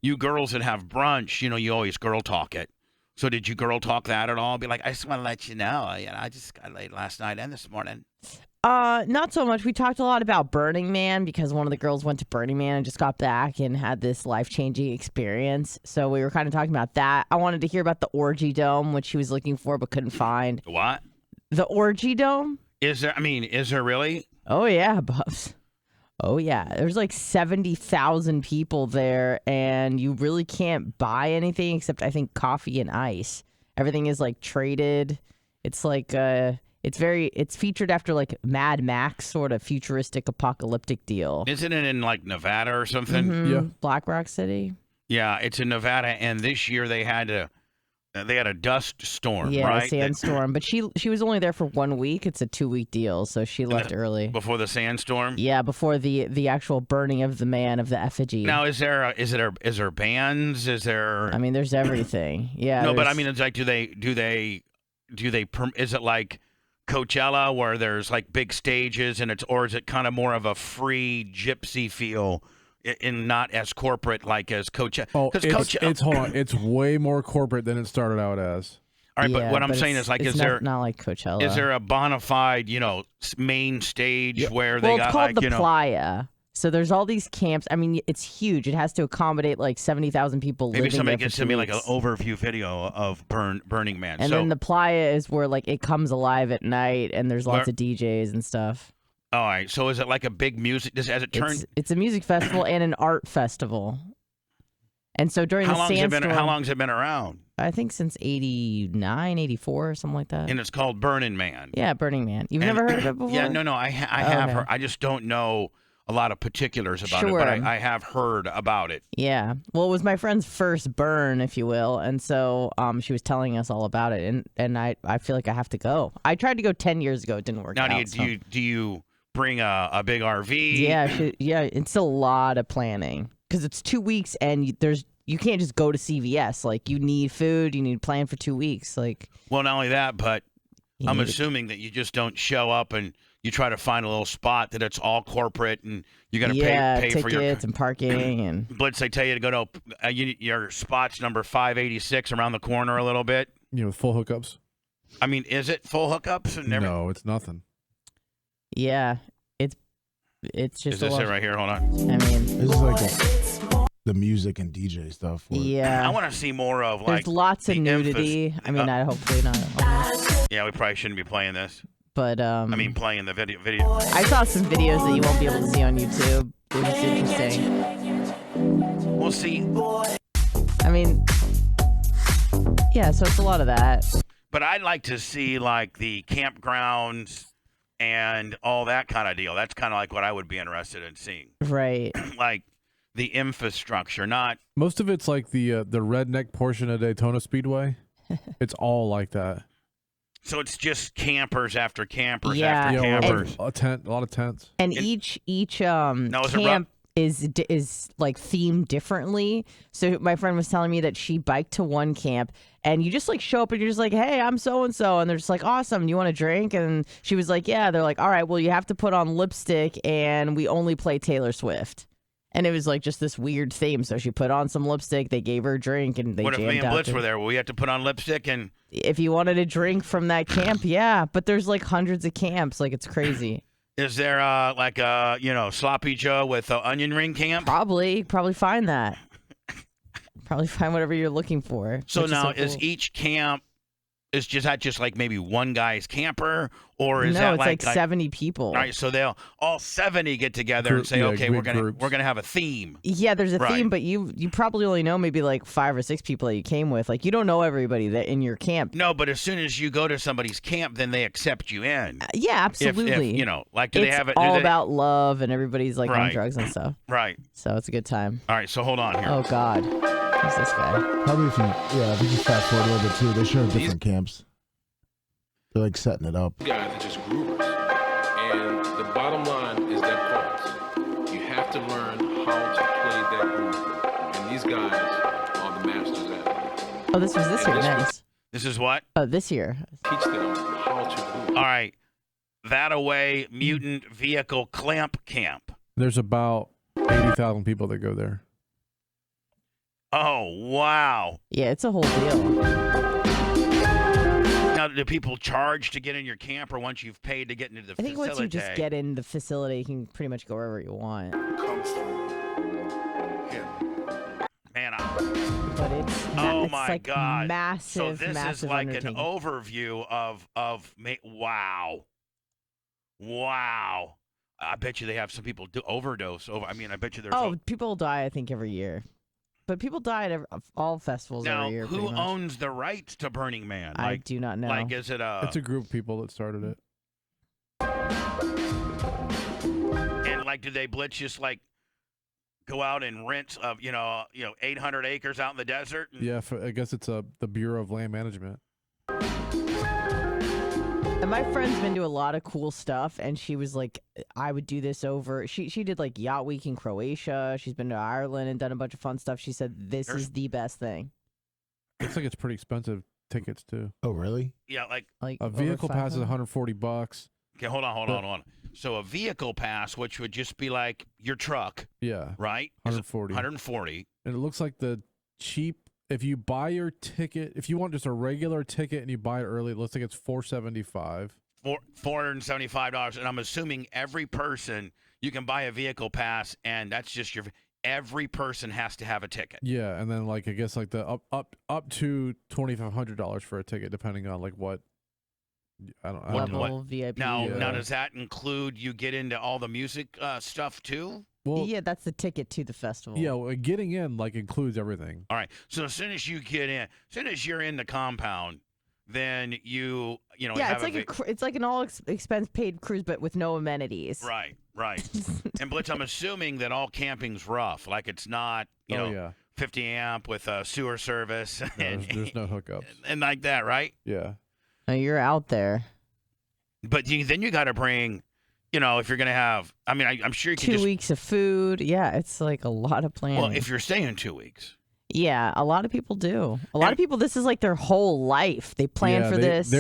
you girls that have brunch, you always girl talk it. So did you girl talk that at all? Be like, I just want to let you know, I just got laid last night and this morning. Not so much. We talked a lot about Burning Man because one of the girls went to Burning Man and just got back and had this life-changing experience. So we were kind of talking about that. I wanted to hear about the Orgy Dome, which she was looking for but couldn't find. What? The Orgy Dome? Is there really? Oh, yeah, Bubs. Oh, yeah. There's like 70,000 people there, and you really can't buy anything except, I think, coffee and ice. Everything is like traded. It's like... It's featured after like Mad Max sort of futuristic apocalyptic deal. Isn't it in like Nevada or something? Mm-hmm. Yeah. Black Rock City. Yeah, it's in Nevada, and this year they had a dust storm, Yeah, right? a sandstorm. But she was only there for 1 week. It's a 2-week deal, so she left early. Before the sandstorm? Yeah, before the actual burning of the man of the effigy. Now, is there bands? Is there? I mean, there's everything. Yeah. No, but I mean, it's like, is it like Coachella where there's like big stages or is it kind of more of a free gypsy feel in not as corporate like as Coachella? Oh, it's way more corporate than it started out as. All right, but what I'm saying is like, is there not like Coachella? Is there a bona fide, main stage where they got it's called like, the Playa. So there's all these camps. I mean, it's huge. It has to accommodate like 70,000 people living there. Maybe somebody can send me like an overview video of Burning Man. And then the Playa is where like it comes alive at night, and there's lots of DJs and stuff. All right. So is it like a big music? Has it turned? It's a music festival and an art festival. And so during the sandstorm, how long has it been around? I think since 89, 84, something like that. And it's called Burning Man. Yeah, Burning Man. You've never heard of it before? Yeah, no, I have heard. I just don't know a lot of particulars about it, but I have heard about it. Yeah. Well, it was my friend's first burn, if you will, and so she was telling us all about it, and I feel like I have to go. I tried to go 10 years ago. It didn't work out. Now, do you bring a big RV? Yeah, it's a lot of planning because it's 2 weeks, and you can't just go to CVS. Like, you need food, you need to plan for 2 weeks. Like, well, not only that, but I'm assuming that you just don't show up and you try to find a little spot that it's all corporate and you got to pay for your tickets and parking and. Blitz, they tell you to go to your spot's number 586 around the corner a little bit. With full hookups. I mean, is it full hookups? No, it's nothing. Yeah, it's just. Is this it right here? Hold on. I mean, this is like the music and DJ stuff. Yeah, I want to see more of like. There's lots of nudity. I mean, hopefully not. Yeah, we probably shouldn't be playing this. But playing the video. I saw some videos that you won't be able to see on YouTube. It was interesting. We'll see. I mean, yeah. So it's a lot of that. But I'd like to see like the campgrounds and all that kind of deal. That's kind of like what I would be interested in seeing. Right. Like the infrastructure, not. Most of it's like the redneck portion of Daytona Speedway. It's all like that. So it's just campers after campers after campers. A lot of tents. And each camp is like themed differently. So my friend was telling me that she biked to one camp and you just like show up and you're just like, hey, I'm so and so, and they're just like, awesome, do you want a drink? And she was like, yeah. They're like, all right, well, you have to put on lipstick and we only play Taylor Swift. And it was like just this weird theme. So she put on some lipstick, they gave her a drink, and they jammed out. What if me and Blitz were there? Will we have to put on lipstick? And if you wanted a drink from that camp, yeah. But there's like hundreds of camps. Like, it's crazy. Is there like a Sloppy Joe with an onion ring camp? Probably find that. Probably find whatever you're looking for. So now is each camp is that just like maybe one guy's camper, or is that it's like 70 people? All right, so they'll all 70 get together and say, okay, we're gonna have a theme. Yeah, there's a theme, but you probably only know maybe like 5 or 6 people that you came with. Like, you don't know everybody that in your camp. No, but as soon as you go to somebody's camp, then they accept you in. Yeah, absolutely. If, like, do it's they have it? all about love, and everybody's like on drugs and stuff. Right. So it's a good time. All right, so hold on here. Oh God, who's this guy? Probably if you just fast forward a little bit too, they show different camps. They're like setting it up. You guys are just groovers. And the bottom line is that chorus. You have to learn how to play that groove. And these guys are the masters at it. Oh, this was this year. Nice. This is what? Oh, this year. Teach them how to groove. All right. That away mutant vehicle clamp camp. There's about 80,000 people that go there. Oh, wow. Yeah, it's a whole deal. Now, do people charge to get in your camp, or once you've paid to get into the I think facility? once you just get in the facility, you can pretty much go wherever you want. Comes from him. Man, But it's oh it's my like God. massive, So this massive is like an undertaking. overview of wow. Wow. I bet you they have some people do overdose. I mean, I bet you there's. People die, I think, every year. But people die at all festivals Now, every year. who pretty much. owns the rights to Burning Man? I do not know. Like, is it It's a group of people that started it. And like, do they blitz just like go out and rent 800 acres out in the desert? Yeah, I guess it's the Bureau of Land Management. And my friend's been to a lot of cool stuff, and she was like, I would do this over. She did like Yacht Week in Croatia. She's been to Ireland and done a bunch of fun stuff. She said this is the best thing. Looks like it's pretty expensive tickets too. Oh, really? Yeah, like A vehicle pass is $140. okay, hold on. So a vehicle pass, which would just be like your truck, Yeah, right? 140. 140. And it looks like the cheap. If you buy your ticket, if you want just a regular ticket and you buy it early, it looks like it's $475. $475, and I'm assuming every person you can buy a vehicle pass, and that's just every person has to have a ticket. Yeah, and then like I guess like the up to $2,500 for a ticket, depending on like what. I don't know. Level VIP. Now, Yeah. now does that include you get into all the music stuff too? Well, Yeah, that's the ticket to the festival. yeah, well, getting in like includes everything. All right. So as soon as you get in, as soon as you're in the compound, then you Yeah, have it's like an all expense paid cruise, but with no amenities. right. And Blitz, I'm assuming that all camping's rough. Like it's not, Yeah, 50 amp with a sewer service no, and, there's no hookups. and like that, right? Yeah, You're out there. But then you got to bring, if you're going to have, I mean, I'm sure you can 2 just, weeks of food. Yeah, it's like a lot of planning. well, if you're staying 2 weeks. Yeah, a lot of people do. A lot of people, this is like their whole life. They plan yeah, for this.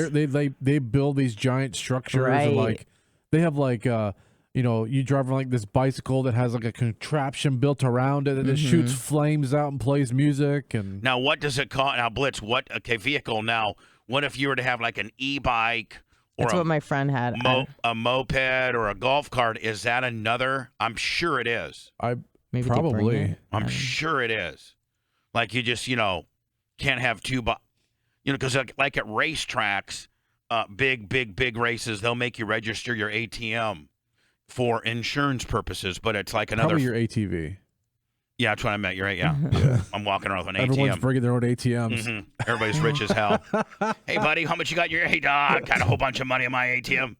They build these giant structures Right. and like they have like you drive on like this bicycle that has like a contraption built around it and it shoots flames out and plays music and Now, what does it cost? Now, Blitz, vehicle now, what if you were to have like an e-bike or That's what my friend had. a moped or a golf cart? Is that another? I'm sure it is. Maybe they bring probably it. I'm sure it is. Like you just, can't have two, because like at racetracks, big races, they'll make you register your ATM for insurance purposes, but it's like another. probably your ATV. Yeah, that's what I meant. You're right. Yeah. I'm walking around with an Everyone's ATM. bringing their own ATMs. Mhm. Everybody's rich as hell. Hey, buddy, how much you got in your? Hey, dog, got a whole bunch of money in my ATM.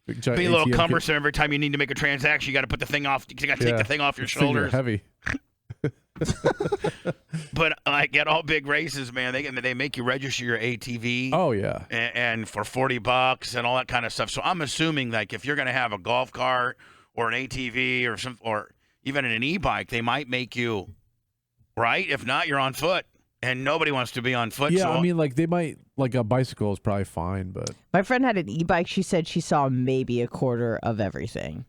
Big giant Be a little ATM cumbersome every time you need to make a transaction. You got to put the thing off. You got to take the thing off your It's figure shoulders. heavy. But like at all big races, man, they make you register your ATV. Oh yeah. And for $40 and all that kind of stuff. So I'm assuming like if you're going to have a golf cart or an ATV or even an e-bike, they might make you right. If not, you're on foot, and nobody wants to be on foot. Yeah, so I mean, like they might like a bicycle is probably fine, but My friend had an e-bike. She said she saw maybe a quarter of everything.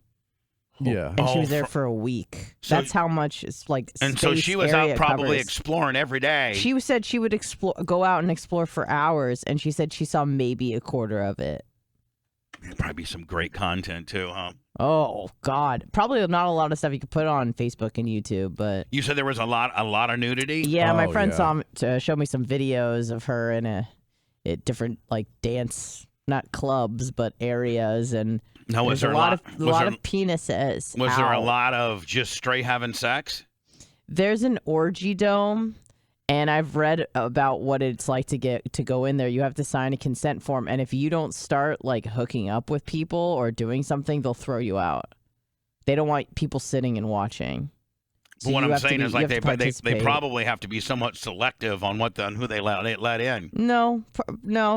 yeah. And she was Oh, there for a week. so- That's how much it's like. and so space she was area out it probably covers. exploring every day. She said she would go out and explore for hours, and she said she saw maybe a quarter of it. There'd probably be some great content too, huh? Oh God, probably not a lot of stuff you could put on Facebook and YouTube, but You said there was a lot of nudity. yeah, my Oh, friend yeah. showed me some videos of her in a different like dance, not clubs, but areas, and No, was there's there a lot of penises. Was there a out. lot of just straight having sex? There's an orgy dome, and I've read about what it's like to go in there. You have to sign a consent form, and if you don't start like hooking up with people or doing something, they'll throw you out. They don't want people sitting and watching. But what you I'm have to saying be- is you like have to they participate. probably have to be somewhat selective on who they let in. No.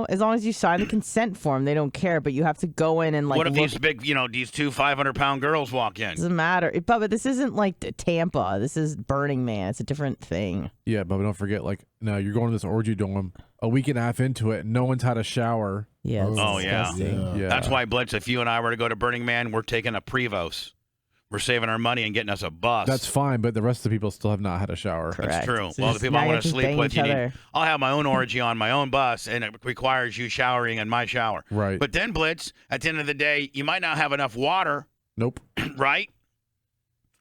As long as you sign the consent form, they don't care. But you have to go in and like. What if look. these big, these two 500-pound girls walk in? Doesn't matter, but this isn't like Tampa. This is Burning Man. It's a different thing. Yeah, but don't forget, like, no, you're going to this orgy dome a week and a half into it, and no one's had a shower. Yeah. It's Oh, yeah. disgusting. Yeah. That's why, Blitz, if you and I were to go to Burning Man, we're taking a Prevost. We're saving our money and getting us a bus. That's fine, but the rest of the people still have not had a shower. Correct. That's true. So Well, the just people I now want you to just sleep bang with, each you need. other. I'll have my own orgy on my own bus, and it requires you showering in my shower. Right. But then, Blitz, at the end of the day, you might not have enough water, Nope. right?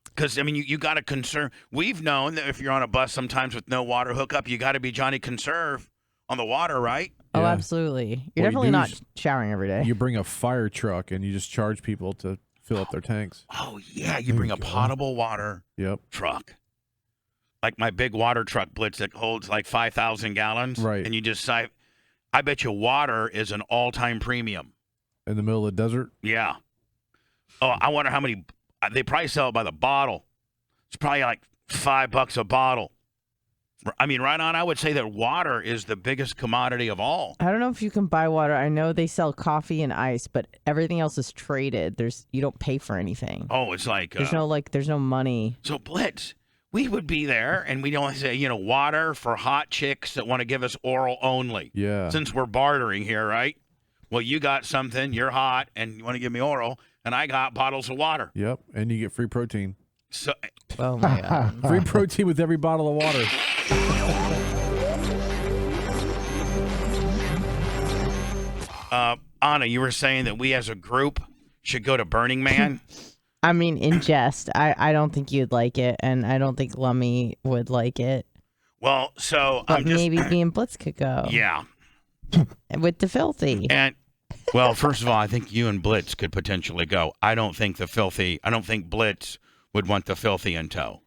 Because, I mean, you got to conserve. We've known that if you're on a bus sometimes with no water hookup, you got to be Johnny Conserve on the water, right? Oh, Yeah. absolutely. You're What you definitely do not is showering every day. You bring a fire truck and you just charge people to fill up their tanks. Oh, yeah. You bring a potable water Yep. truck. Like my big water truck, Blitz, that holds like 5,000 gallons. Right. And you just say, I bet you water is an all-time premium. In the middle of the desert. Yeah. Oh, I wonder how many. They probably sell it by the bottle. It's probably like $5 a bottle. I mean, right on, I would say that water is the biggest commodity of all. I don't know if you can buy water. I know they sell coffee and ice, but everything else is traded. You don't pay for anything. Oh, it's like There's no money. So Blitz, we would be there, and we don't say water for hot chicks that want to give us oral only. Yeah. Since we're bartering here, right? Well, you got something, you're hot, and you want to give me oral, and I got bottles of water. Yep. And you get free protein. So Oh my god. Free protein with every bottle of water. Anna, you were saying that we as a group should go to Burning Man. I mean, in jest, I don't think you'd like it, and I don't think Lummy would like it. Well, so But I'm just maybe me and Blitz could go. yeah. With the filthy. And well, first of all, I think you and Blitz could potentially go. I don't think Blitz would want the filthy in tow.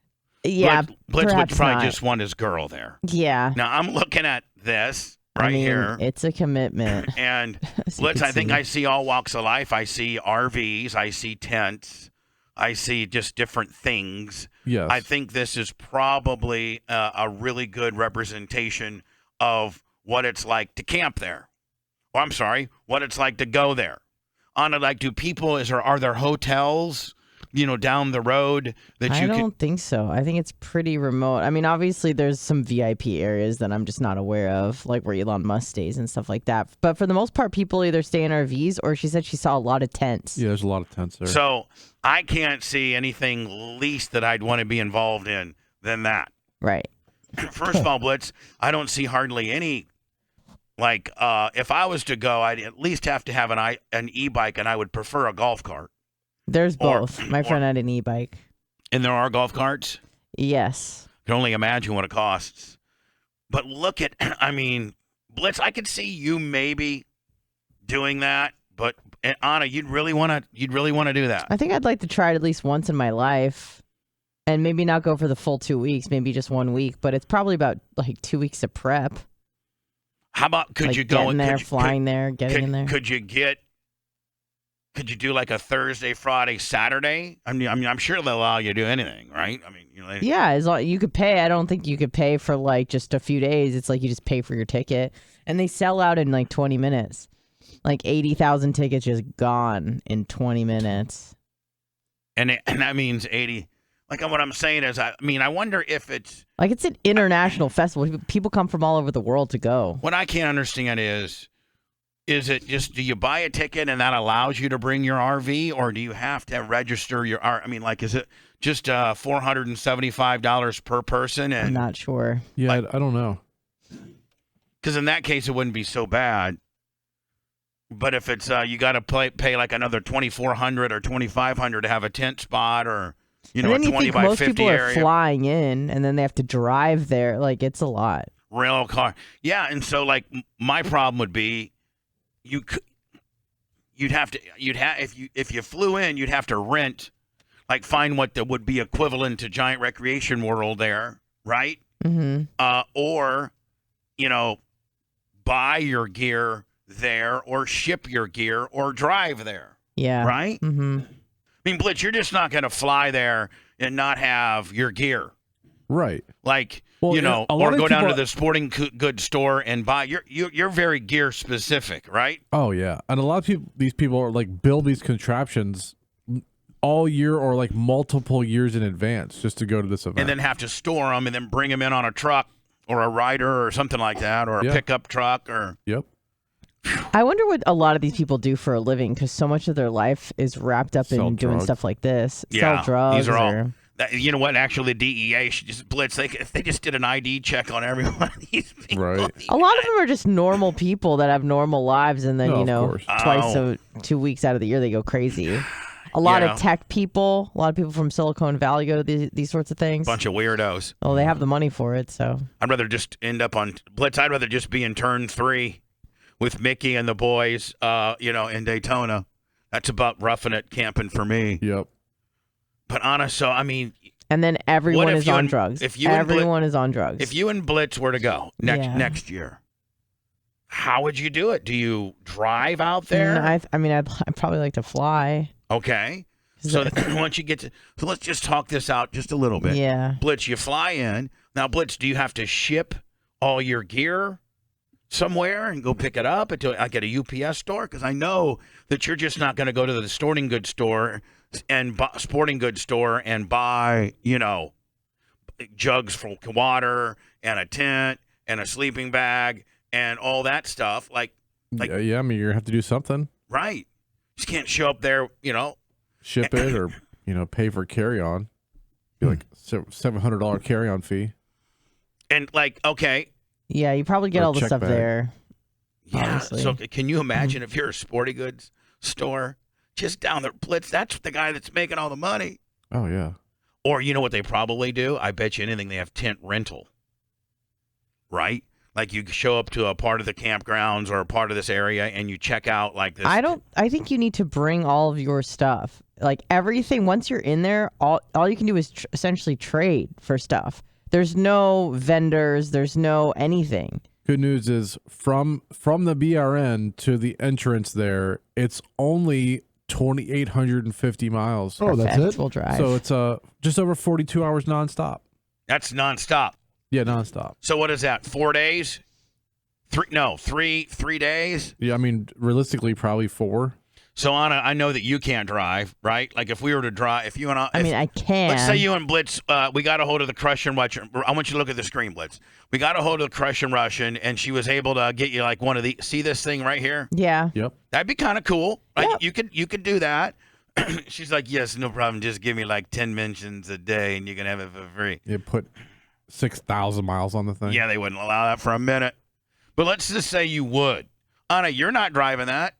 Yeah, Blitz would perhaps probably not. just want his girl there. Yeah. Now I'm looking at this right I mean, here, it's a commitment. and as you Blitz, can I think see. I see all walks of life. I see RVs, I see tents, I see just different things. Yes. I think this is probably a really good representation of what it's like to camp there. Or I'm sorry, what it's like to go there. Anna, like, are there hotels, down the road that I you don't think so. I think it's pretty remote. I mean, obviously, there's some VIP areas that I'm just not aware of, like where Elon Musk stays and stuff like that. But for the most part, people either stay in RVs or she said she saw a lot of tents. Yeah, there's a lot of tents there. So I can't see anything least that I'd want to be involved in than that. Right. First of all, Blitz, I don't see hardly any. Like, if I was to go, I'd at least have to have an e-bike, and I would prefer a golf cart. There's Or- both. My friend had an e-bike. And there are golf carts. Yes. I can only imagine what it costs. But look at, I mean, Blitz, I could see you maybe doing that. But Anna, you'd really want to do that. I think I'd like to try it at least once in my life. And maybe not go for the full 2 weeks, maybe just 1 week. But it's probably about like 2 weeks of prep. How about could Like you go getting and there, flying there, getting in there? Could you do like a Thursday, Friday, Saturday? I mean, I'm sure they'll allow you to do anything, right? I mean, Yeah, as long you could pay. I don't think you could pay for like just a few days. It's like you just pay for your ticket, and they sell out in like 20 minutes. Like 80,000 tickets just gone in 20 minutes. and that means 80. Like what I'm saying is, I wonder if it's Like it's an international festival. People come from all over the world to go. what I can't understand is it just do you buy a ticket and that allows you to bring your RV, or do you have to register your R? I mean, like, is it just $475 per person? I'm And not sure. yeah, I don't know. because in that case it wouldn't be so bad. But if it's you got to pay like another $2,400 or $2,500 to have a tent spot, or And a then you 20 think by most 50 people are area flying in, and then they have to drive there. Like it's a lot. rail car. Yeah, and so like my problem would be if you flew in, you'd have to rent, like find what that would be equivalent to Giant Recreation World there, right? Mm-hmm. Or buy your gear there, or ship your gear, or drive there, Yeah. right? Mm-hmm. I mean, Blitz, you're just not going to fly there and not have your gear. Right. Like, Well, a lot or of go down to people- the sporting goods store and buy. You're very gear specific, right? Oh yeah, and a lot of these people are like build these contraptions all year or like multiple years in advance just to go to this event. And then have to store them and then bring them in on a truck or a rider or something like that, or a Yeah. pickup truck, or Yep. I wonder what a lot of these people do for a living, because so much of their life is wrapped up Sell in doing drugs. stuff like this. Yeah, Sell drugs. these are all. or- You know what? Actually, the DEA should just blitz. If they just did an ID check on every one of these people. Right. A lot of them are just normal people that have normal lives, and then No, you of know, course. twice 2 weeks out of the year they go crazy. A lot Yeah. of tech people, a lot of people from Silicon Valley go to these sorts of things. Bunch of weirdos. Well, they have the money for it, so. I'd rather just end up on blitz. I'd rather just be in turn 3 with Mickey and the boys. In Daytona. That's about roughing it camping for me. Yep. But honest, so I mean. And then everyone if is you on and- drugs. if you and Everyone is on drugs. If you and Blitz were to go Yeah. next year, how would you do it? Do you drive out there? I'd probably like to fly. Okay. So once you get to, so let's just talk this out just a little bit. Yeah. Blitz, you fly in. Now, Blitz, do you have to ship all your gear somewhere and go pick it up at a UPS store? Because I know that you're just not going to go to the sporting goods store and buy, jugs full of water and a tent and a sleeping bag and all that stuff. Like Yeah, I mean, you're going to have to do something. right. Just can't show up there, Ship it or, pay for carry-on. Be like $700 carry-on fee. and okay. Yeah, you probably get Or all the check stuff bag. there. Yeah. Honestly. So can you imagine if you're a sporting goods store just down there, Blitz? That's the guy that's making all the money. Oh, yeah. Or you know what they probably do? I bet you anything they have tent rental. Right? Like you show up to a part of the campgrounds or a part of this area and you check out like this. I think you need to bring all of your stuff. Like everything, once you're in there, all you can do is essentially trade for stuff. There's no vendors. There's no anything. Good news is from the BRN to the entrance there, it's only 2,850 miles. Oh, that's Perfect. it? We'll drive. So it's just over 42 hours nonstop. That's nonstop. Yeah, nonstop. So what is that? 4 days? 3 days? Yeah, I mean, realistically, probably 4. So Anna, I know that you can't drive, right? Like if we were to drive, if you and I can. Let's say you and Blitz, we got a hold of the Crush and Russian. I want you to look at the screen, Blitz. We got a hold of the Crush and Russian, and she was able to get you like one of the. See this thing right here? Yeah. Yep. That'd be kind of cool. Like Yep. you could do that. She's like, yes, no problem. Just give me like 10 mentions a day, and you can have it for free. You put 6,000 miles on the thing. Yeah, they wouldn't allow that for a minute. But let's just say you would. Anna, you're not driving that.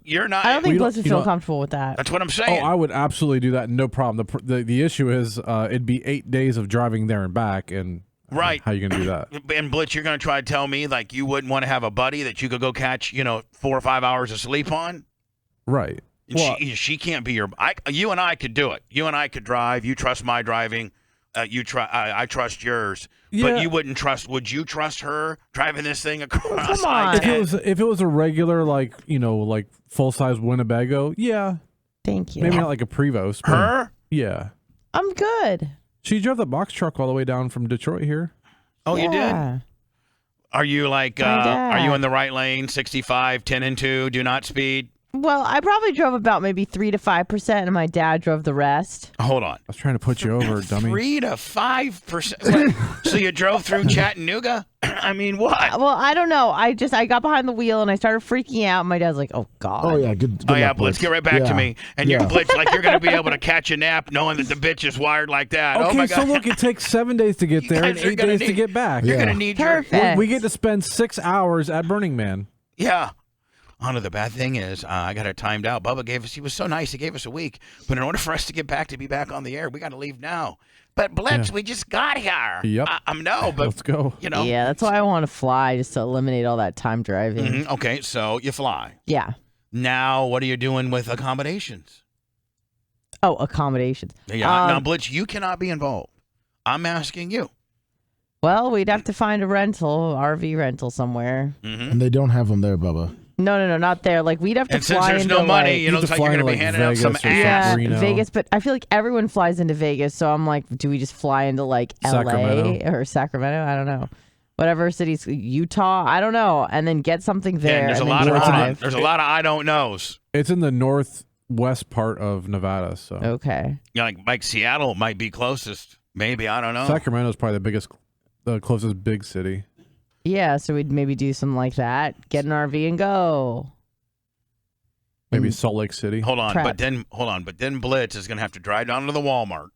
You're not. I don't think We don't- Bliss would you feel know- comfortable with that. That's what I'm Oh, saying. I would absolutely do that. No problem. The issue is it'd be 8 days of driving there and back. And Right. how you going to do that? And Blitz, you're going to try to tell me like you wouldn't want to have a buddy that you could go catch, 4 or 5 hours of sleep on? Right. And Well, she can't be you and I could do it. You and I could drive. You trust my driving. I trust yours. Yeah. But you wouldn't trust. Would you trust her driving this thing across? Come on. I-10? if it was a regular like full size Winnebago, yeah, Thank you. maybe not like a Prevost. but Her? yeah. I'm good. She drove the box truck all the way down from Detroit here. Oh, you did. Yeah. Are you like? My dad. Are you in the right lane? 65, 10 and 2. Do not speed. Well, I probably drove about maybe 3 to 5%, and my dad drove the rest. Hold on. I was trying to put you over, dummy. 3 to 5%. So you drove through Chattanooga? I mean, what? Well, I don't know. I got behind the wheel and I started freaking out. My dad's like, "Oh God." Oh, yeah. Good Oh yeah, luck, Blitz, get right back to Yeah. me. And Yeah. you're Blitz, like you're gonna be able to catch a nap knowing that the bitch is wired like that. Okay, Oh my so god. look, it takes 7 days to get You there guys and are 8 gonna days to need- get back. You're Yeah. gonna need Perfect. We get to spend 6 hours at Burning Man. Yeah. Honor, the bad thing is, I got it timed out. Bubba he was so nice, he gave us a week. But in order for us to get back on the air, we got to leave now. But Blitz, Yeah. we just got here. Yep. No, but Let's go. Yeah, that's why I want to fly, just to eliminate all that time driving. Mhm, okay, so you fly. Yeah. Now, what are you doing with accommodations? Oh, accommodations. Yeah. Now, Blitz, you cannot be involved. I'm asking you. Well, we'd have to find a rental, RV rental somewhere. Mm-hmm. And they don't have them there, Bubba. No, not there. Like we'd have to And since fly there's into no money, like, you know, have it's to like you're fly going to to, be like, handing out some Vegas or ass. yeah, Reno. Vegas, but I feel like everyone flies into Vegas, so I'm like, do we just fly into like LA Sacramento. or Sacramento? I don't know. Whatever cities, Utah, I don't know, and then get something there. Yeah, there's a and lot then of drive. there's a lot of I don't knows. It's in the northwest part of Nevada, so Okay. You know, like Seattle might be closest. Maybe I don't know. Sacramento's probably the closest big city. Yeah, so we'd maybe do something like that. Get an RV and go. Maybe Salt Lake City. Hold on, Prep. but then Blitz is going to have to drive down to the Walmart.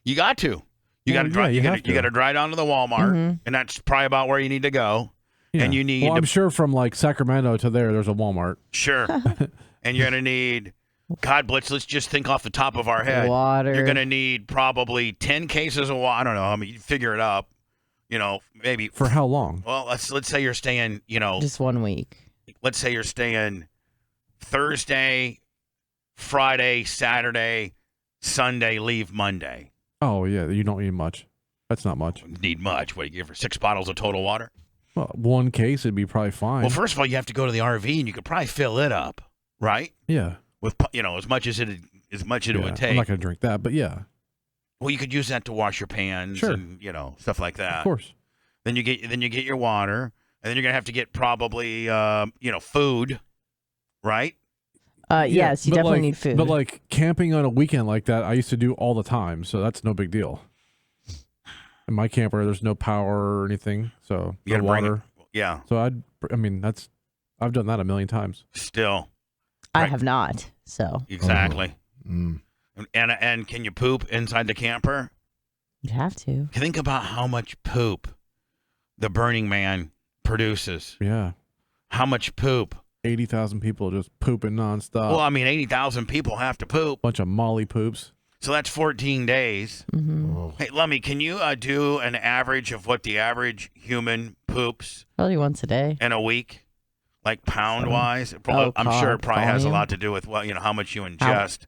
You got to. You got to drive. you You have to. got to drive down to the Walmart, and that's probably about where you need to go. And you need. Well, I'm sure from like Sacramento to there's a Walmart. Sure. And you're going to need. God, Blitz. Let's just think off the top of our head. Water. You're going to need probably 10 cases of water. I don't know. I mean, you figure it up. You know, maybe For how long? Well, let's say you're staying. You know, Just 1 week. let's say you're staying Thursday, Friday, Saturday, Sunday, leave Monday. Oh, yeah. You don't need much. That's not much. Need much. What do you give for 6 bottles of total water? Well, 1 case would be probably fine. Well, first of all, you have to go to the RV and you could probably fill it up, right? yeah. With as much as it would take. I'm not going to drink that, but yeah. Well, you could use that to wash your pans Sure. and stuff like that. Of course. Then you get your water, and then you're gonna have to get probably food, right? Yes, you but definitely like- need food. But like camping on a weekend like that, I used to do all the time, so that's no big deal. In my camper, there's no power or anything, so You no gotta bring water. Yeah, So I've done that a million times. still I right. have not. So exactly. Mm. And can you poop inside the camper? you'd have to. Think about how much poop the Burning Man produces. Yeah. How much poop? 80,000 people just pooping nonstop. Well, I mean, 80,000 people have to poop, Bunch of molly poops. so that's 14 days. Hmm. Oh. Hey, Lummy, can you do an average of what the average human poops Probably once a day. in a week, like pound wise? Oh, I'm sure it God, probably has a volume. lot to do with how much you ingest.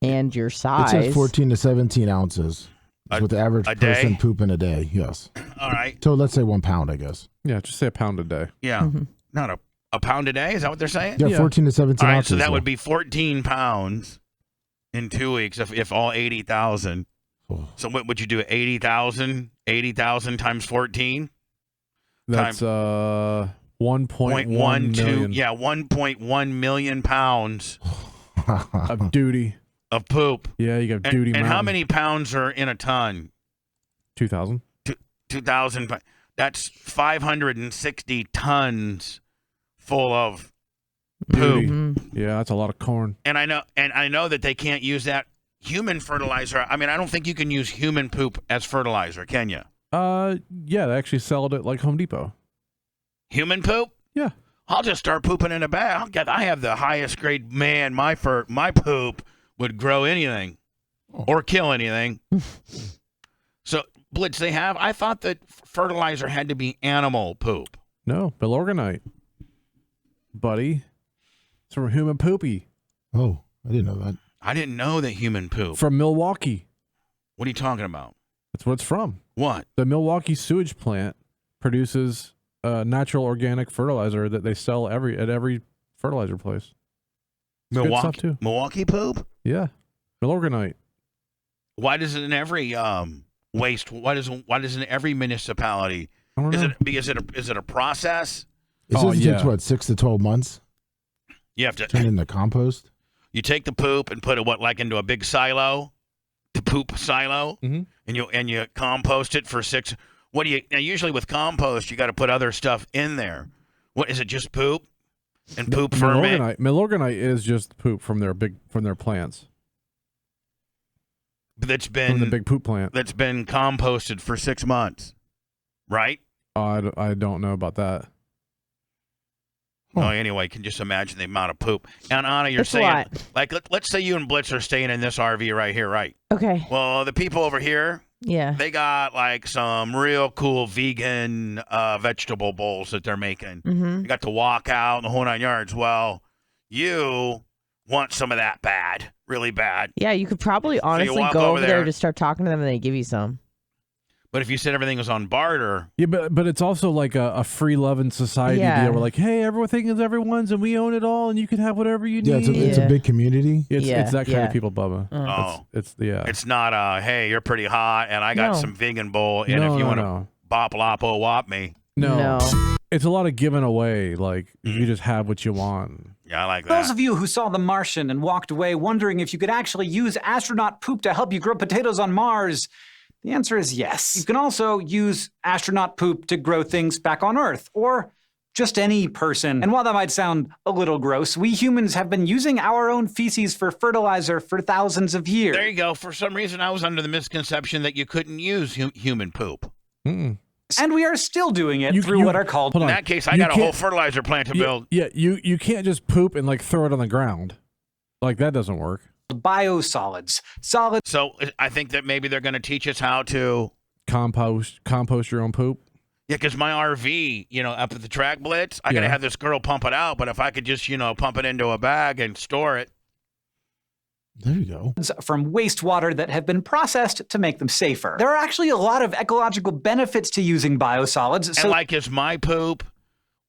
And your It size. says 14 to 17 ounces. Is what the average a person day? poop in a day. Yes. All right, So let's say 1 pound, I guess. Yeah, just say a pound a day. yeah, Mhm. not a pound a day. Is that what they're saying? Yeah, Yeah. 14 to 17 All right, ounces. so that yeah. would be 14 pounds in 2 weeks if all 80,000. Oh. So what would you do? 80,000 times 14. That's 1.1 million Yeah, 1.1 million pounds of duty. of poop. Yeah, you got And, duty. and how mountain. many pounds are in a ton? 2,000. 2,000. That's 560 tons full of poop. Duty. Mhm. Yeah, that's a lot of corn. And I know that they can't use that human fertilizer. I mean, I don't think you can use human poop as fertilizer, can you? Yeah, they actually sell it at like Home Depot. Human poop? Yeah. I'll just start pooping in a bag. I have the highest grade. Man, my poop would grow anything or kill anything. So, Blitz, I thought that fertilizer had to be animal poop. No, Bilorgonite, buddy. It's from human poopy Oh, I didn't know that. I didn't know that human poop. from Milwaukee. What are you talking about? That's what it's from. What? The Milwaukee sewage plant produces natural organic fertilizer that they sell at every fertilizer place. It's good stuff too. Milwaukee poop? Yeah, Milorgonite. Why does it in every waste? Why doesn't every municipality? I don't know. Is it a process? It Oh, says it yeah. takes, what, 6 to 12 months? You have to. Turn it into compost? You take the poop and put it into a big silo, the poop silo, Mhm. and you compost it for 6. What do you now? Usually with compost, you got to put other stuff in there. What is it? Just poop and poop ferment Milorgonite is just poop from their plants, that's from been the big poop plant. that's been composted for 6 months, right? I don't know about that. Huh. Oh, anyway, you can just imagine the amount of poop. And Anna, you're It's a saying lot. like let's say you and Blitz are staying in this RV right here, right? Okay. Well, the people over here, Yeah. they got like some real cool vegan vegetable bowls that they're making. Mm-hmm. You got to walk out the whole 9 yards. Well, you want some of that bad, really bad. Yeah, you could probably honestly walk go over over there, there. to start talking to them, and they give you some. But if you said everything was on barter, Yeah, but it's also like a free loving society Yeah. deal. We're like, hey, everything is everyone's, and we own it all, and you can have whatever you Yeah, need. it's a Yeah. big community. It's Yeah, that kind yeah. of people, Bubba. oh, It's yeah. it's not hey, you're pretty hot, and I got No. some vegan bowl, and no, if you no, want to no. bop lopo wop me, No. It's a lot of giving away. Like you just have what you want. yeah, I like Those that. of you who saw The Martian and walked away wondering if you could actually use astronaut poop to help you grow potatoes on Mars, The answer is yes. You can also use astronaut poop to grow things back on Earth, or just any person. And while that might sound a little gross, we humans have been using our own feces for fertilizer for thousands of years. There you go. For some reason, I was under the misconception that you couldn't use human poop. And we are still doing it through what are called... In that case, I got a whole fertilizer plant to build. Yeah, you can't just poop and like throw it on the ground. Like that doesn't work. Biosolids. So I think that maybe they're going to teach us how to... Compost your own poop. Yeah, because my RV, up at the track blitz, I got to have this girl pump it out. But if I could just, pump it into a bag and store it. There you go. From wastewater that have been processed to make them safer. There are actually a lot of ecological benefits to using biosolids. And is my poop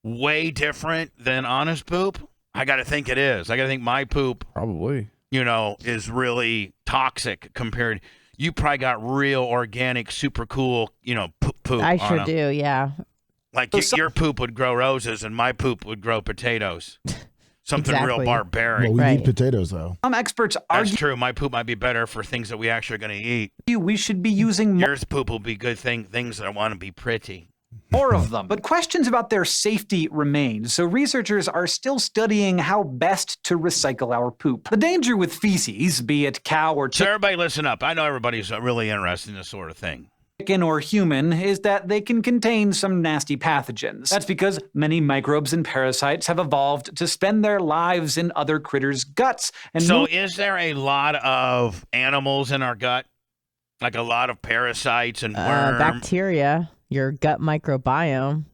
way different than honest poop? I got to think it is. I got to think my poop probably, is really toxic compared. You probably got real organic, super cool, poop. I sure do, yeah. Like your poop would grow roses and my poop would grow potatoes. Something real barbaric. Well, we need potatoes, though. Some experts argue... That's true. My poop might be better for things that we actually are going to eat. We should be using... Yours poop will be good things that I want to be pretty. More of them. But questions about their safety remain, so researchers are still studying how best to recycle our poop. The danger with feces, be it cow or chicken... So everybody listen up. I know everybody's really interested in this sort of thing. Chicken or human, is that they can contain some nasty pathogens. That's because many microbes and parasites have evolved to spend their lives in other critters' guts. And so is there a lot of animals in our gut? Like a lot of parasites and worms? Bacteria, your gut microbiome.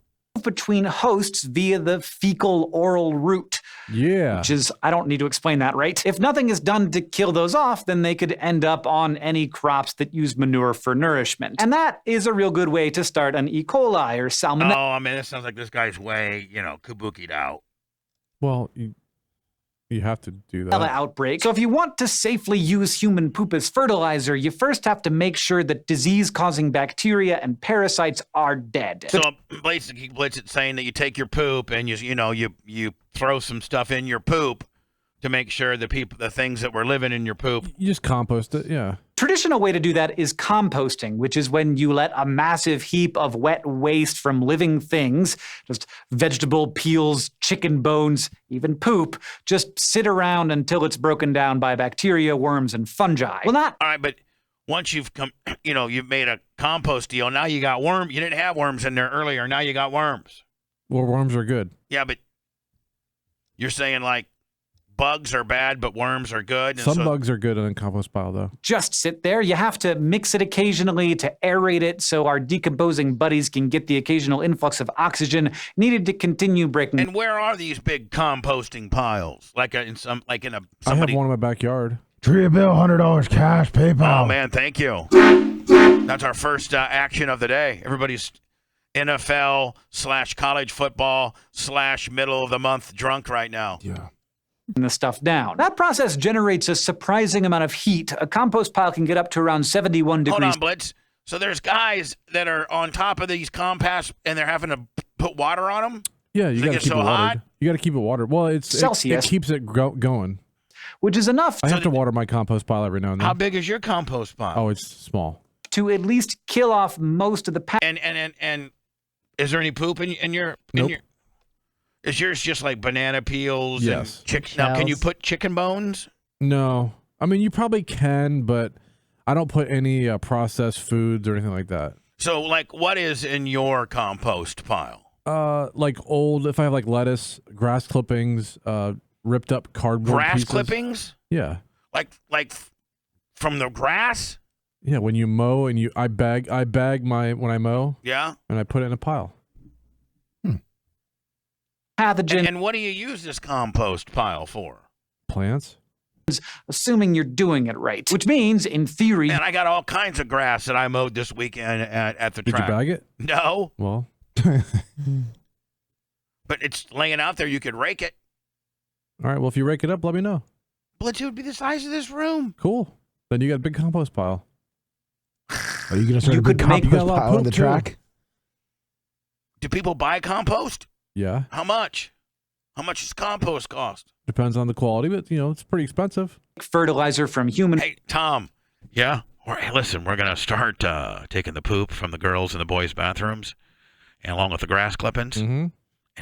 Between hosts via the fecal oral route. Yeah. Which is, I don't need to explain that, right? If nothing is done to kill those off, then they could end up on any crops that use manure for nourishment. And that is a real good way to start an E. coli or salmonella. Oh, I mean, it sounds like this guy's way, kabuki'd out. Well, you have to do that. Outbreak. So if you want to safely use human poop as fertilizer, you first have to make sure that disease-causing bacteria and parasites are dead. So basically, Blitz is saying that you take your poop and you throw some stuff in your poop to make sure the things that were living in your poop. You just compost it, yeah. Traditional way to do that is composting, which is when you let a massive heap of wet waste from living things, just vegetable peels, chicken bones, even poop, just sit around until it's broken down by bacteria, worms, and fungi. Well, not all right, but once you've you've made a compost deal, now you got worms. You didn't have worms in there earlier. Now you got worms. Well, worms are good. Yeah, but you're saying like bugs are bad, but worms are good. Some bugs are good in a compost pile, though. Just sit there. You have to mix it occasionally to aerate it so our decomposing buddies can get the occasional influx of oxygen needed to continue breaking. And where are these big composting piles? I have one in my backyard. Tree bill, $100 cash, PayPal. Oh man, thank you. That's our first action of the day. Everybody's NFL/college football/ middle of the month drunk right now. Yeah. The stuff down. That process generates a surprising amount of heat. A compost pile can get up to around 71 degrees. Hold on, Blitz. So there's guys that are on top of these composts and they're having to put water on them? Yeah, you got to keep it watered. Hot? You got to keep it watered. Well, it keeps it going. Which is enough. I have to water my compost pile every now and then. How big is your compost pile? Oh, it's small. To at least kill off most of the And is there any poop in your? Nope. Is yours just like banana peels? Yes. And chicken? Now, can you put chicken bones? No. I mean, you probably can, but I don't put any processed foods or anything like that. So, what is in your compost pile? If I have lettuce, grass clippings, ripped up cardboard pieces. Clippings? Yeah. Like from the grass? Yeah, when you mow and I bag when I mow. Yeah. And I put it in a pile. Pathogen. And what do you use this compost pile for? Plants. Assuming you're doing it right, which means, in theory... And I got all kinds of grass that I mowed this weekend at the track. Did you bag it? No. Well. But it's laying out there. You could rake it. All right, well, if you rake it up, let me know. Blitz, it would be the size of this room. Cool. Then you got a big compost pile. Are you going to start a big compost pile on the track? Do people buy compost? Yeah. How much? How much does compost cost? Depends on the quality, but, it's pretty expensive. Fertilizer from human... Hey, Tom. Yeah? Hey, listen, we're going to start taking the poop from the girls' and the boys' bathrooms, and along with the grass clippings, and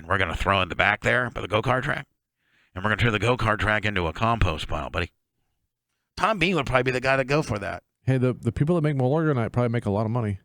we're going to throw it in the back there by the go-kart track, and we're going to turn the go-kart track into a compost pile, buddy. Tom Bean would probably be the guy to go for that. Hey, the people that make Milorganite probably make a lot of money.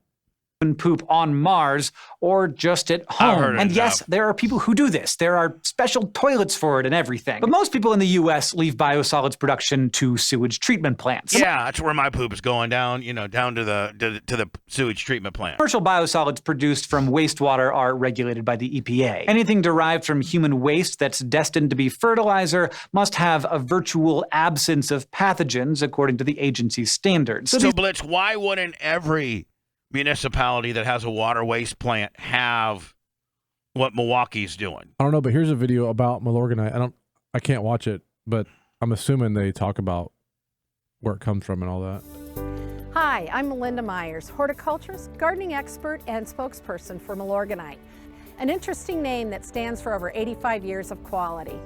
Poop on Mars or just at home. And yes, there are people who do this. There are special toilets for it and everything. But most people in the U.S. leave biosolids production to sewage treatment plants. Yeah, that's where my poop is going down, down to the sewage treatment plant. Commercial biosolids produced from wastewater are regulated by the EPA. Anything derived from human waste that's destined to be fertilizer must have a virtual absence of pathogens according to the agency's standards. So Blitz, why wouldn't every municipality that has a water waste plant have what Milwaukee's doing? I don't know, but here's a video about Milorganite. I can't watch it, but I'm assuming they talk about where it comes from and all that. Hi, I'm Melinda Myers, horticulturist, gardening expert, and spokesperson for Milorganite, an interesting name that stands for over 85 years of quality.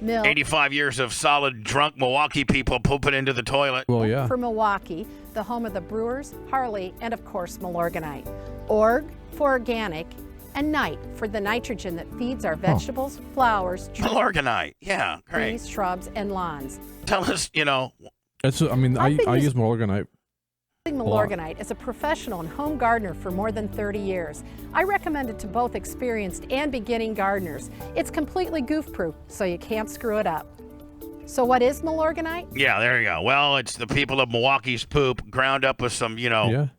85 years of solid drunk Milwaukee people pooping into the toilet. Well, yeah. For Milwaukee, the home of the Brewers, Harley, and of course Milorganite. Org for organic, and nite for the nitrogen that feeds our vegetables, flowers, trees, Milorganite, yeah, great. Shrubs, and lawns. Tell us, It's, I mean, I use Milorganite. Milorganite is a professional and home gardener for more than 30 years. I recommend it to both experienced and beginning gardeners. It's completely goof-proof, so you can't screw it up. So what is Milorganite? Yeah, there you go. Well, it's the people of Milwaukee's poop ground up with some, Yeah,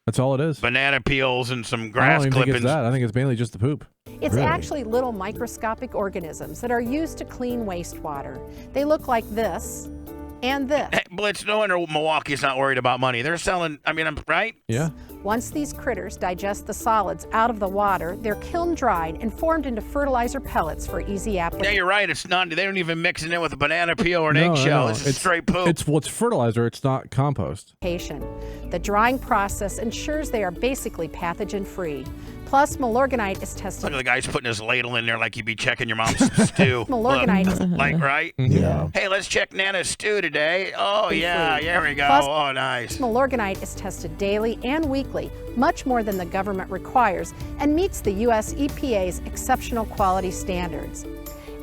that's all it is. Banana peels and some I grass don't even clippings. think it's that. I think it's mainly just the poop. It's actually little microscopic organisms that are used to clean wastewater. They look like this and this. Hey, Blitz, no wonder Milwaukee's not worried about money. They're selling, right? Yeah. Once these critters digest the solids out of the water, they're kiln dried and formed into fertilizer pellets for easy application. Yeah, you're right. It's not. They don't even mix it in with a banana peel or an eggshell. No. This is straight poop. It's fertilizer. It's not compost. The drying process ensures they are basically pathogen-free. Plus, Milorganite is tested. Look at the guy's putting his ladle in there like he'd be checking your mom's stew. Milorganite. Like, right? Yeah. Hey, let's check Nana's stew today. Oh, yeah, there we go. Plus, oh, nice. Milorganite is tested daily and weekly, much more than the government requires, and meets the U.S. EPA's exceptional quality standards.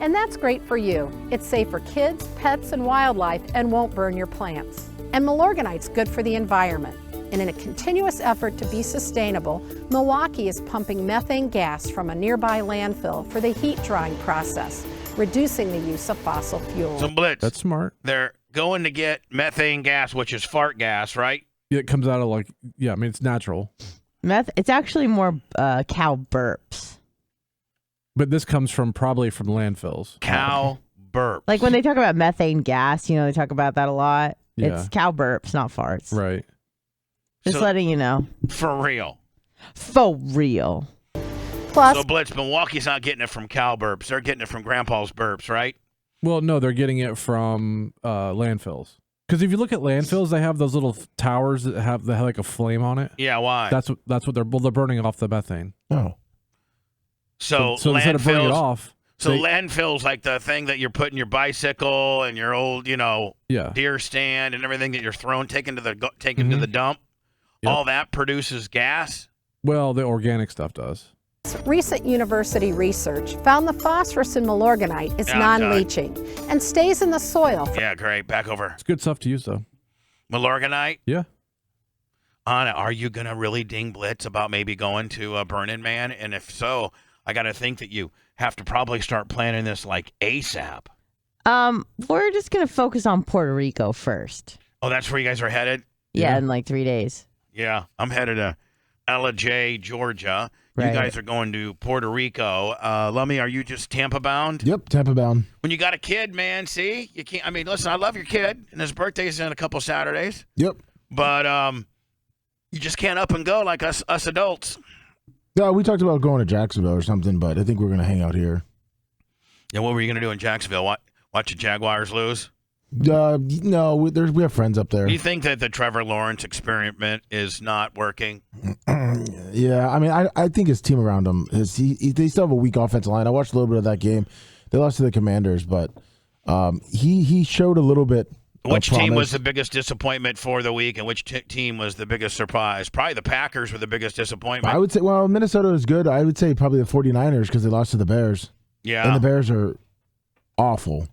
And that's great for you. It's safe for kids, pets, and wildlife, and won't burn your plants. And Milorganite's good for the environment. And in a continuous effort to be sustainable, Milwaukee is pumping methane gas from a nearby landfill for the heat drying process, reducing the use of fossil fuels. So, Blitz, That's smart. they're going to get methane gas, which is fart gas, right? Yeah, it comes out of I mean, it's natural. It's actually more cow burps. But this comes probably from landfills. Cow burp. Like when they talk about methane gas, they talk about that a lot. Yeah. It's cow burps, not farts. Right. Just letting you know. For real. For real. Plus, So, Blitz, Milwaukee's not getting it from cow burps. They're getting it from Grandpa's burps, right? Well, no, they're getting it from landfills. Because if you look at landfills, they have those little towers that have like a flame on it. Yeah, why? That's what they're burning off the methane. Oh. So instead of burning it off, landfills like the thing that you're putting your bicycle and your old, deer stand and everything that you're taking to the dump. Yep. All that produces gas. Well, the organic stuff does. recent university research found the phosphorus in Milorganite is non-leaching and stays in the soil. Yeah, great. Back over. It's good stuff to use, though. Milorganite? Yeah. Anna, are you going to really ding Blitz about maybe going to Burning Man? And if so, I got to think that you have to probably start planning this like ASAP. We're just going to focus on Puerto Rico first. Oh, that's where you guys are headed? Yeah, in like 3 days. Yeah, I'm headed to LJ, Georgia. Right. You guys are going to Puerto Rico. Lummy, are you just Tampa bound? Yep, Tampa bound. When you got a kid, man, see? You can't. I mean, listen, I love your kid, and his birthday's in a couple Saturdays. Yep. But you just can't up and go like us adults. Yeah, we talked about going to Jacksonville or something, but I think we're going to hang out here. Yeah, what were you going to do in Jacksonville? Watch the Jaguars lose? No, we have friends up there. Do you think that the Trevor Lawrence experiment is not working? Yeah, I mean, I think his team around him they still have a weak offensive line. I watched a little bit of that game. They lost to the Commanders, but he showed a little bit Which team was the biggest disappointment for the week, and which team was the biggest surprise? Probably the Packers were the biggest disappointment. I would say, well, Minnesota is good. I would say probably the 49ers because they lost to the Bears. Yeah. And the Bears are awful.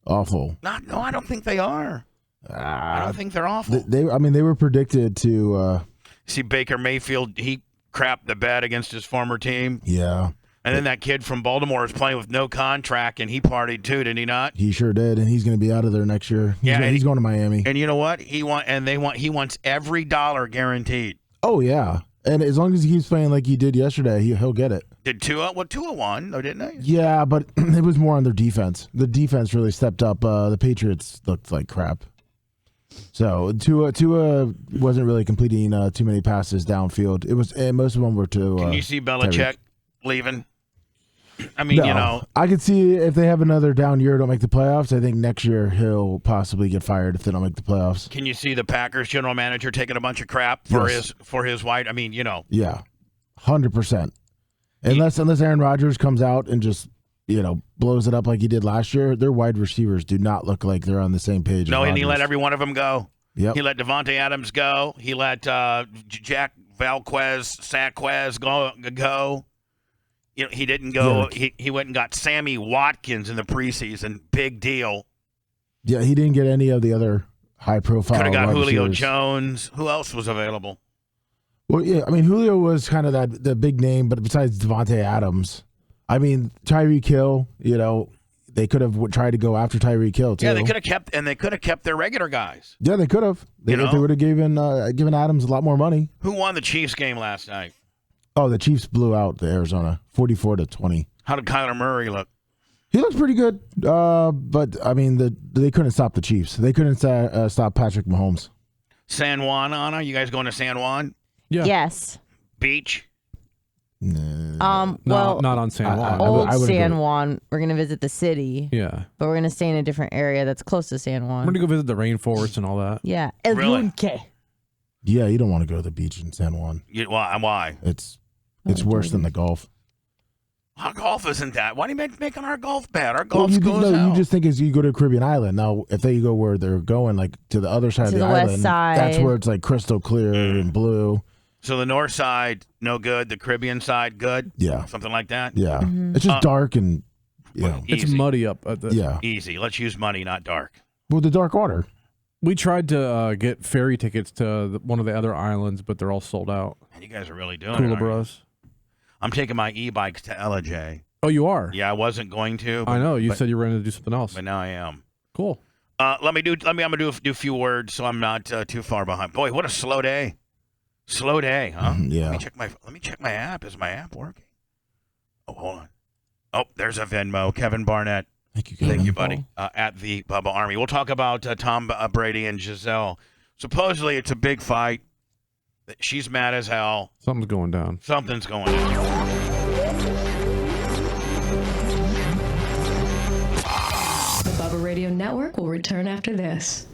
Awful. No, I don't think they are. I don't think they're awful. They were predicted to. See, Baker Mayfield, he crapped the bed against his former team. Yeah. And then that kid from Baltimore is playing with no contract, and he partied too, did he not? He sure did, and he's going to be out of there next year. He's going to Miami. And you know what? He wants every dollar guaranteed. Oh yeah, and as long as he keeps playing like he did yesterday, he'll get it. Did Tua won, though, didn't they? Yeah, but it was more on their defense. The defense really stepped up. The Patriots looked like crap. So Tua wasn't really completing too many passes downfield. It was, and most of them were to. Can you see Belichick leaving? I mean, no, I could see if they have another down year, don't make the playoffs. I think next year he'll possibly get fired if they don't make the playoffs. Can you see the Packers general manager taking a bunch of crap for his white? I mean, Yeah, 100%. Unless Aaron Rodgers comes out and just blows it up like he did last year, their wide receivers do not look like they're on the same page. No, and he let every one of them go. Yep. He let Devontae Adams go. He let Jack Saquez go. He didn't go. Yeah. He went and got Sammy Watkins in the preseason. Big deal. Yeah, he didn't get any of the other high-profile. Could have got wide Julio receivers. Jones. Who else was available? Well, yeah, I mean Julio was kind of the big name, but besides Devontae Adams, I mean Tyreek Hill. They could have tried to go after Tyreek Hill too. Yeah, they could have kept their regular guys. Yeah, they could have. They would have given Adams a lot more money. Who won the Chiefs game last night? Oh, the Chiefs blew out the Arizona 44-20. How did Kyler Murray look? He looks pretty good, but I mean they couldn't stop the Chiefs. They couldn't stop Patrick Mahomes. San Juan, Anna, you guys going to San Juan? Yeah. Yes. Beach? Well, not on San Juan. Old San Juan. We're gonna visit the city. Yeah. But we're gonna stay in a different area that's close to San Juan. I'm going to go visit the rainforest and all that. Yeah. El Really? Yunque. Yeah, you don't want to go to the beach in San Juan. Why? It's worse than the Gulf. Our golf isn't that. Why are you making our golf bad? Our Well, golf's cool as hell. you just think as you go to a Caribbean island. Now, if they go where they're going, like to the other side To of the the west island, side. that's where it's like crystal clear and blue. So the north side, no good. The Caribbean side, good? Yeah. Something like that? Yeah. It's just dark and, It's Easy. muddy up at the. yeah. Easy. Let's use money, not dark. Well, the dark water. We tried to get ferry tickets to one of the other islands, but they're all sold out. Man, you guys are really doing it. aren't you? Culebras. I'm taking my e-bikes to LJ. Oh, you are? Yeah, I wasn't going to. I know. You but- said you were going to do something else. But now I am. Cool. I'm gonna do a few words so I'm not too far behind. Boy, what a slow day. Slow day, huh? Yeah. Let me check my app. Is my app working? Oh, hold on. Oh, there's a Venmo. Kevin Barnett. Thank you, Kevin. Thank you, buddy. At the Bubba Army. We'll talk about Tom Brady and Giselle. Supposedly it's a big fight. She's mad as hell. Something's going down. Something's going on. The Bubba Radio Network will return after this.